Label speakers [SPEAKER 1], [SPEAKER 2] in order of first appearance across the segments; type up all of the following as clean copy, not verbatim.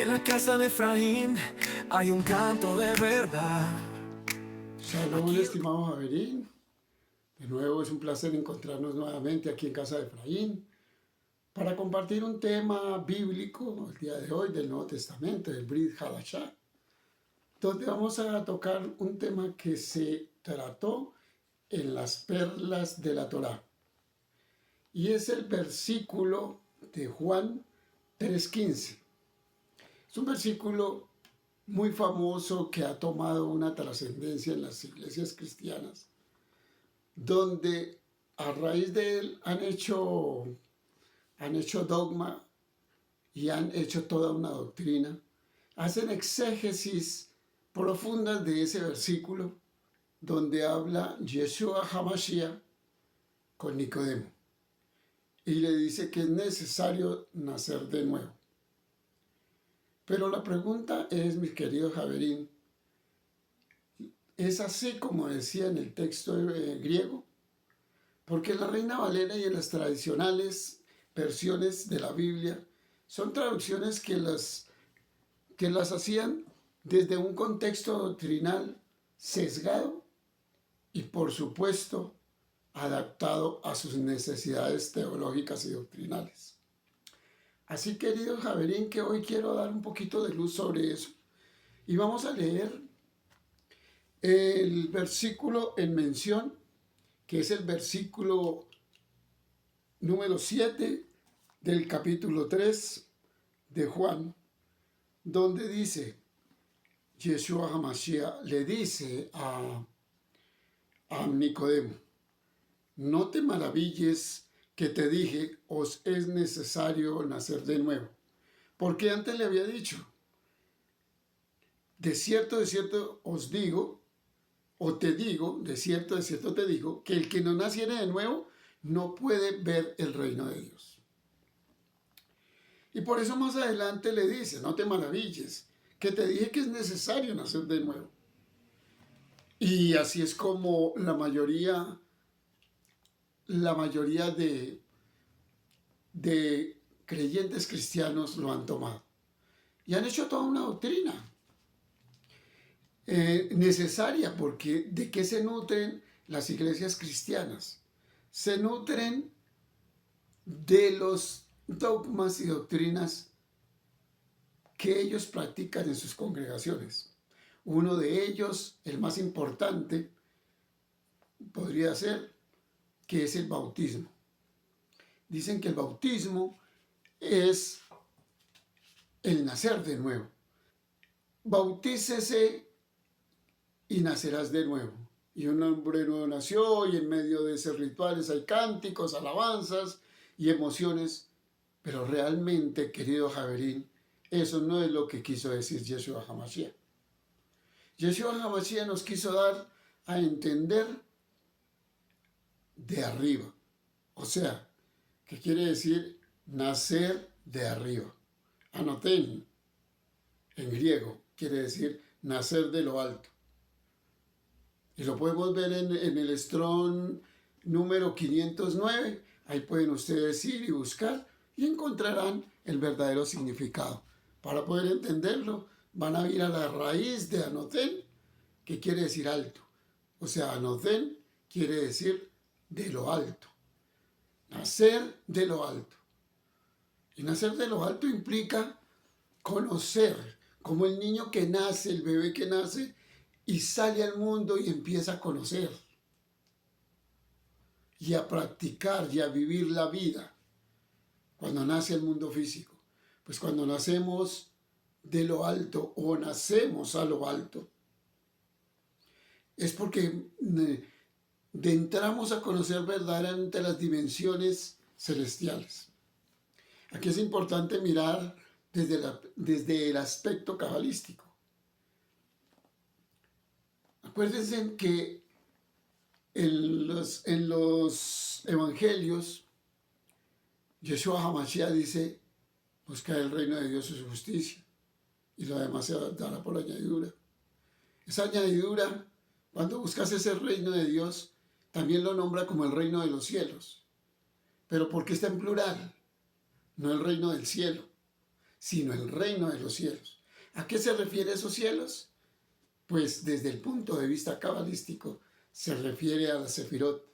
[SPEAKER 1] En la casa de Efraín hay un canto de verdad.
[SPEAKER 2] Shalom, estimado Javerín. De nuevo es un placer encontrarnos nuevamente aquí en casa de Efraín para compartir un tema bíblico el día de hoy del Nuevo Testamento, el Brit Hadashah, donde vamos a tocar un tema que se trató en las perlas de la Torá. Y es el versículo de Juan 3:15. Es un versículo muy famoso que ha tomado una trascendencia en las iglesias cristianas, donde a raíz de él han hecho dogma y han hecho toda una doctrina, hacen exégesis profundas de ese versículo donde habla Yeshua HaMashiach con Nicodemo y le dice que es necesario nacer de nuevo. Pero la pregunta es, mi querido Javerín, ¿es así como decía en el texto griego? Porque en la Reina Valera y en las tradicionales versiones de la Biblia son traducciones que las hacían desde un contexto doctrinal sesgado y, por supuesto, adaptado a sus necesidades teológicas y doctrinales. Así, querido Javerín, que hoy quiero dar un poquito de luz sobre eso. Y vamos a leer el versículo en mención, que es el versículo número 7 del capítulo 3 de Juan, donde dice, Yeshua HaMashiach le dice a Nicodemo, no te maravilles que te dije, os es necesario nacer de nuevo. Porque antes le había dicho, de cierto os digo, o te digo, de cierto te digo, que el que no naciere de nuevo no puede ver el reino de Dios. Y por eso más adelante le dice, no te maravilles, que te dije que es necesario nacer de nuevo. Y así es como la mayoría de creyentes cristianos lo han tomado. Y han hecho toda una doctrina necesaria, porque ¿de qué se nutren las iglesias cristianas? Se nutren de los dogmas y doctrinas que ellos practican en sus congregaciones. Uno de ellos, el más importante, podría ser que es el bautismo. Dicen que el bautismo es el nacer de nuevo. Bautícese y nacerás de nuevo. Y un hombre nuevo nació, y en medio de esos rituales hay cánticos, alabanzas y emociones. Pero realmente, querido Javerín, eso no es lo que quiso decir Yeshua HaMashiach. Yeshua HaMashiach nos quiso dar a entender de arriba. O sea, ¿qué quiere decir nacer de arriba? Anoten, en griego, quiere decir nacer de lo alto. Y lo podemos ver en el Strong número 509. Ahí pueden ustedes ir y buscar y encontrarán el verdadero significado. Para poder entenderlo, van a ir a la raíz de Anoten, que quiere decir alto. O sea, Anoten quiere decir de lo alto. Nacer de lo alto. Y nacer de lo alto implica conocer, como el niño que nace, el bebé que nace y sale al mundo y empieza a conocer y a practicar y a vivir la vida cuando nace el mundo físico. Pues cuando nacemos de lo alto o nacemos a lo alto, es porque entramos a conocer verdaderamente las dimensiones celestiales. Aquí es importante mirar desde el aspecto cabalístico. Acuérdense que en los evangelios, Yeshua HaMashiach dice, busca el reino de Dios y su justicia, y lo demás se dará por añadidura. Esa añadidura, cuando buscas ese reino de Dios, también lo nombra como el reino de los cielos. Pero ¿por qué está en plural? No el reino del cielo, sino el reino de los cielos. ¿A qué se refiere esos cielos? Pues desde el punto de vista cabalístico se refiere a la Sefirot.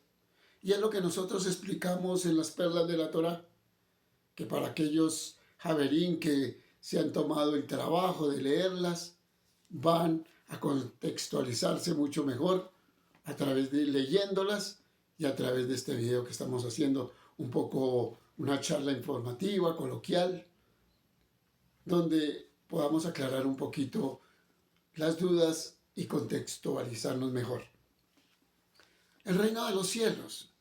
[SPEAKER 2] Y es lo que nosotros explicamos en las perlas de la Torá, que para aquellos Javerín que se han tomado el trabajo de leerlas, van a contextualizarse mucho mejor a través de leyéndolas y a través de este video que estamos haciendo, un poco una charla informativa, coloquial, donde podamos aclarar un poquito las dudas y contextualizarnos mejor. El reino de los cielos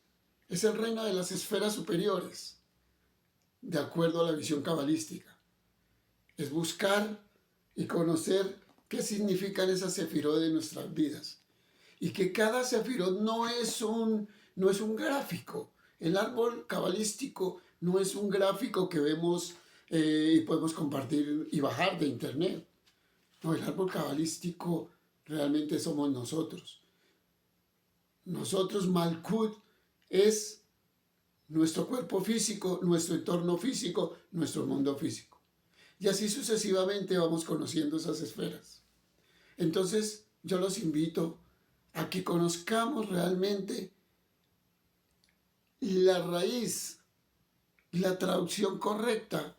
[SPEAKER 2] es el reino de las esferas superiores, de acuerdo a la visión cabalística. Es buscar y conocer qué significan esas sefirot de nuestras vidas. Y que cada sefirot no es un gráfico. El árbol cabalístico no es un gráfico que vemos y podemos compartir y bajar de internet. No, el árbol cabalístico realmente somos nosotros. Nosotros, Malkut, es nuestro cuerpo físico, nuestro entorno físico, nuestro mundo físico. Y así sucesivamente vamos conociendo esas esferas. Entonces, yo los invito a que conozcamos realmente la raíz y la traducción correcta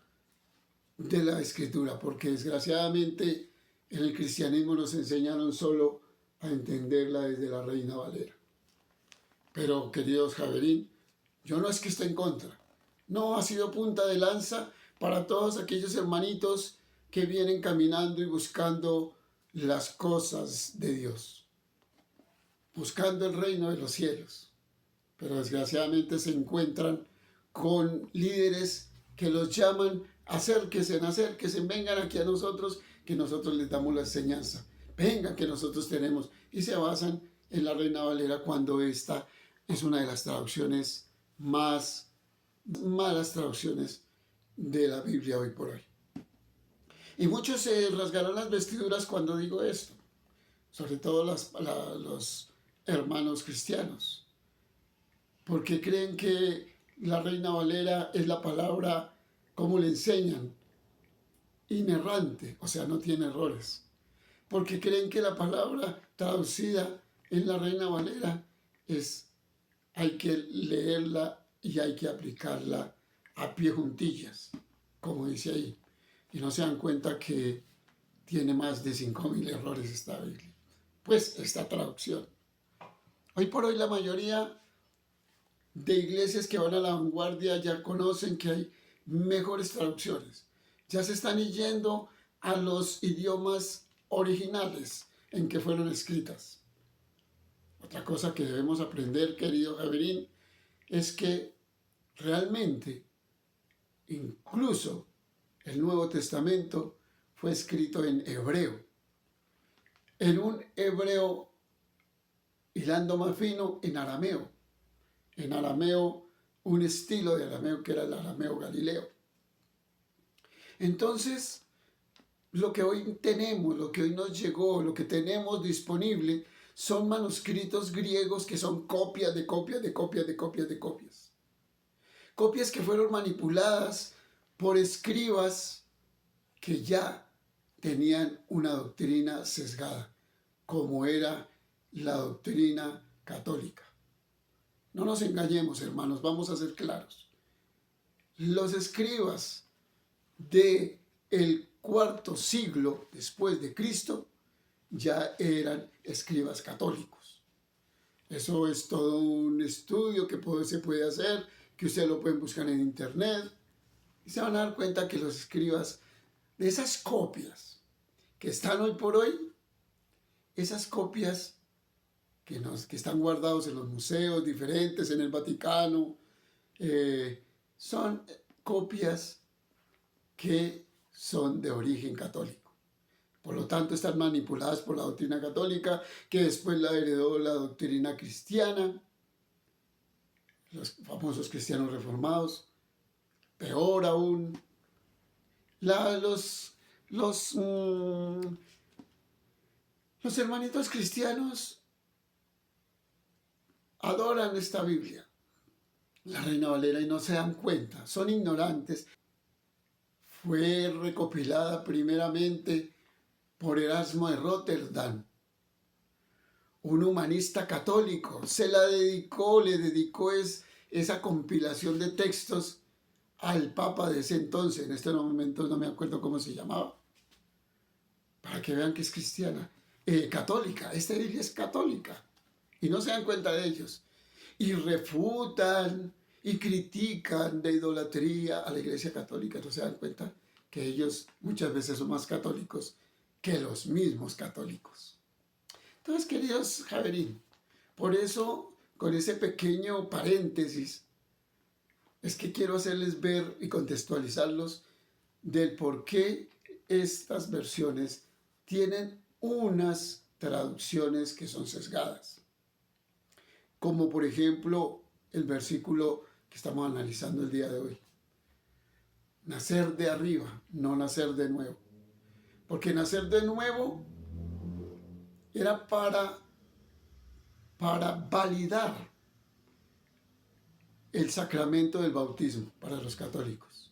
[SPEAKER 2] de la escritura, porque desgraciadamente en el cristianismo nos enseñaron solo a entenderla desde la Reina Valera. Pero, queridos Javerín, yo no es que esté en contra. No, ha sido punta de lanza para todos aquellos hermanitos que vienen caminando y buscando las cosas de Dios, buscando el reino de los cielos. Pero desgraciadamente se encuentran con líderes que los llaman, acérquense, vengan aquí a nosotros, que nosotros les damos la enseñanza. Vengan que nosotros tenemos. Y se basan en la Reina Valera cuando esta es una de las traducciones más malas traducciones de la Biblia hoy por hoy. Y muchos se rasgarán las vestiduras cuando digo esto, sobre todo los hermanos cristianos, porque creen que la Reina Valera es la palabra, como le enseñan, inerrante, o sea, no tiene errores, porque creen que la palabra traducida en la Reina Valera hay que leerla y hay que aplicarla a pie juntillas, como dice ahí, y no se dan cuenta que tiene más de 5.000 errores esta Biblia, pues esta traducción. Hoy por hoy la mayoría de iglesias que van a la vanguardia ya conocen que hay mejores traducciones, ya se están yendo a los idiomas originales en que fueron escritas. Otra cosa que debemos aprender, querido Javerín, es que realmente incluso el Nuevo Testamento fue escrito en hebreo, en un hebreo hilando más fino, en arameo, un estilo de arameo que era el arameo galileo. Entonces, lo que hoy tenemos, lo que hoy nos llegó, lo que tenemos disponible, son manuscritos griegos que son copias de copias de copias de copias de copias. Copias que fueron manipuladas por escribas que ya tenían una doctrina sesgada, como era la doctrina católica. No nos engañemos, hermanos, vamos a ser claros. Los escribas del cuarto siglo después de Cristo ya eran escribas católicos. Eso es todo un estudio que se puede hacer, que ustedes lo pueden buscar en internet, y se van a dar cuenta que los escribas de esas copias que están hoy por hoy, esas copias que están guardados en los museos diferentes, en el Vaticano, son copias que son de origen católico. Por lo tanto, están manipuladas por la doctrina católica, que después la heredó la doctrina cristiana, los famosos cristianos reformados. Peor aún, los hermanitos cristianos adoran esta Biblia, la Reina Valera, y no se dan cuenta, son ignorantes. fue recopilada primeramente por Erasmo de Rotterdam, un humanista católico. Le dedicó esa compilación de textos al Papa de ese entonces. En este momento no me acuerdo cómo se llamaba, para que vean que es cristiana, católica. Esta Biblia es católica y no se dan cuenta de ellos. Y refutan y critican de idolatría a la Iglesia Católica. No se dan cuenta que ellos muchas veces son más católicos que los mismos católicos. Entonces, queridos Javerín, por eso, con ese pequeño paréntesis, es que quiero hacerles ver y contextualizarlos del por qué estas versiones tienen unas traducciones que son sesgadas. Como por ejemplo el versículo que estamos analizando el día de hoy. Nacer de arriba, no nacer de nuevo. Porque nacer de nuevo era para validar el sacramento del bautismo para los católicos,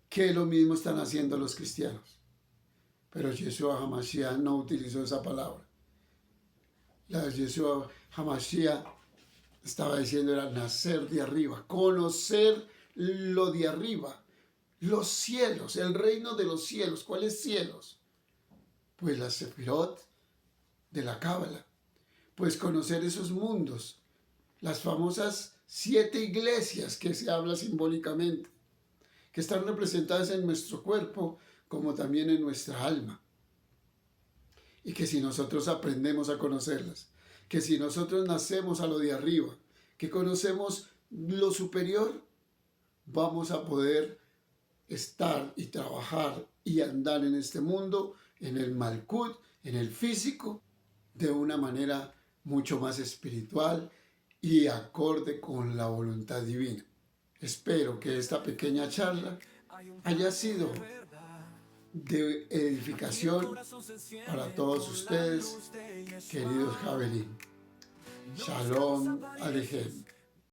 [SPEAKER 2] que lo mismo están haciendo los cristianos. Pero Yeshua HaMashiach no utilizó esa palabra. La de Yeshua HaMashiach estaba diciendo era nacer de arriba, conocer lo de arriba, los cielos, el reino de los cielos. ¿Cuáles cielos? Pues la Sefirot de la Cábala. Pues conocer esos mundos, las famosas 7 iglesias que se habla simbólicamente, que están representadas en nuestro cuerpo como también en nuestra alma. Y que si nosotros aprendemos a conocerlas, que si nosotros nacemos a lo de arriba, que conocemos lo superior, vamos a poder estar y trabajar y andar en este mundo, en el Malkut, en el físico, de una manera mucho más espiritual y acorde con la voluntad divina. Espero que esta pequeña charla haya sido de edificación para todos ustedes, queridos Javelin. Shalom Alejem.